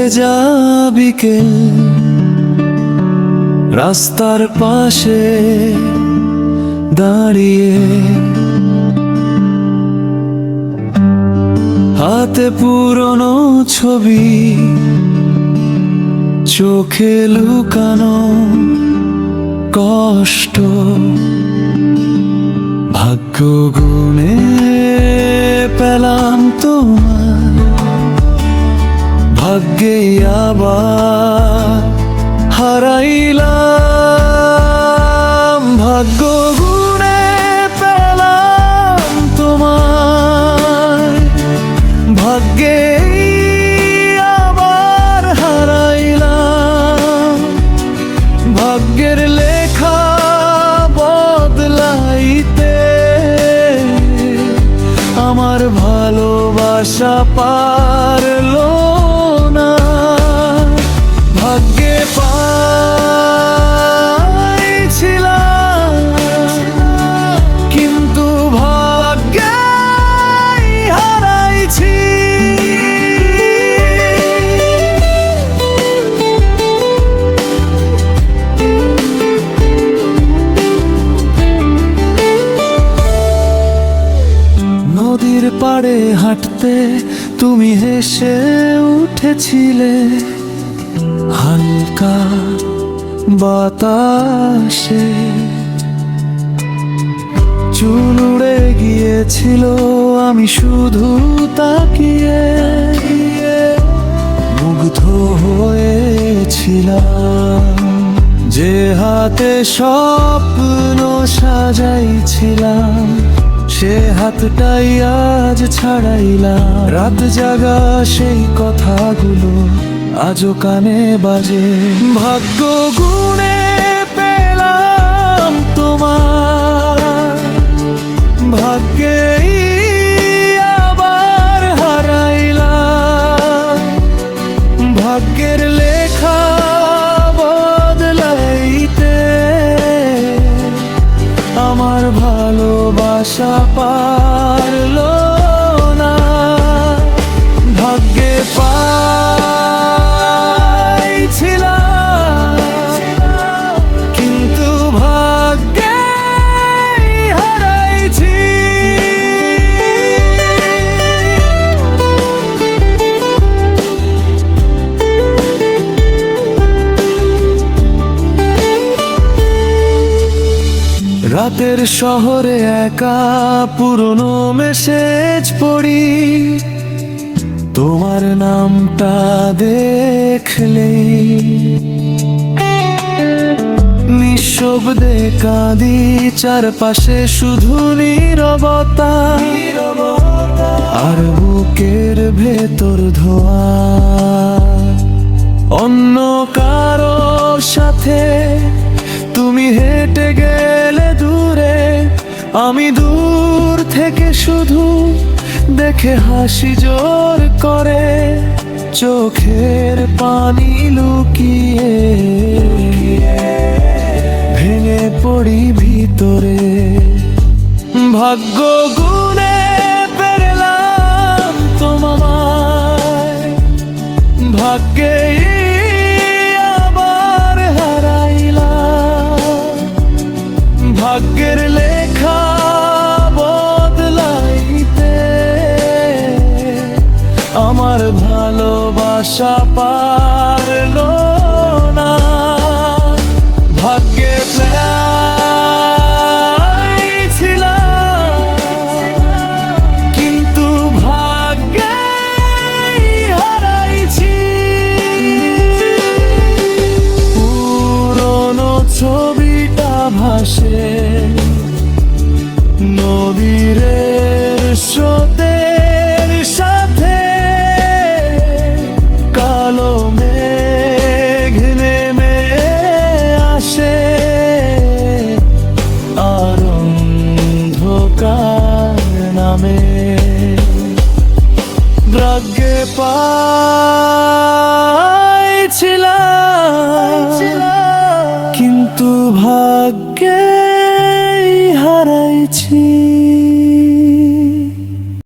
ভেজা বিকেল, রাস্তার পাশে দাঁড়িয়ে, হাতে পুরনো ছবি, চোখে লুকানো কষ্ট। ভাগ্য গুণে পেলাম তোমার, ভাগ্যে আবার হারাইলাম। ভাগ্য গুণে পেলাম তোমার, ভাগ্যে আবার হারাইলাম। ভাগ্যের লেখা বদলাইতে আমার ভালোবাসা পারলো না। ভাগ্যে পাইছিলাম, কিন্তু ভাগ্যে হারাইছি। নদীর পাড়ে হাঁটতে তুমি হেসে উঠেছিলে, হালকা বাতাসে চুল উড়ে গিয়েছিল, আমি শুধু তাকিয়ে মুগ্ধ হয়েছিলাম। যে হাতে স্বপ্ন সাজাইছিলাম, সে হাতটাই আজ ছাড়াইলাম। রাত জাগা সেই কথাগুলো আজও কানে বাজে। ভাগ্য গুণে পেলাম তোমার, ভাগ্যে আবার হারাইলাম। ভাগ্যের লেখা বদলাইতে আমার ভালোবাসা পারলো না। ভাগ্যে পাইছিলাম, কিন্তু ভাগ্যে হারাইছি। রাতের শহরে একা পুরনো মেসেজ পড়ি, তোমার নামটা দেখলে নিঃশব্দে কাঁদি, চারপাশে শুধু নীরবতা, আর বুকের ভেতর ধোয়া। অন্য কারো সাথে তুমি হেঁটে গেলে দূরে, আমি দূর থেকে শুধু দেখে হাসি জোর করে, চোখের পানি লুকিয়ে ভেঙে পড়ি ভিতরে। ভাগ্য গুণে পেলাম তোমায়, ভাগ্যে আবার হারাইলাম। ভাগ্যের লেখা বদলাইতে আমার ভালোবাসা পারলো না। ভাগ্যে পাইছিলাম, কিন্তু ভাগ্যে হারাইছি। পুরনো ছবিটা ভাসে নদীর স্রোতের সাথে, কালো মেঘ নেমে আসে, আর অন্ধকার নামে। ভাগ্যে পাইছিলাম, কিন্তু ভাগ্যে হারাইছি।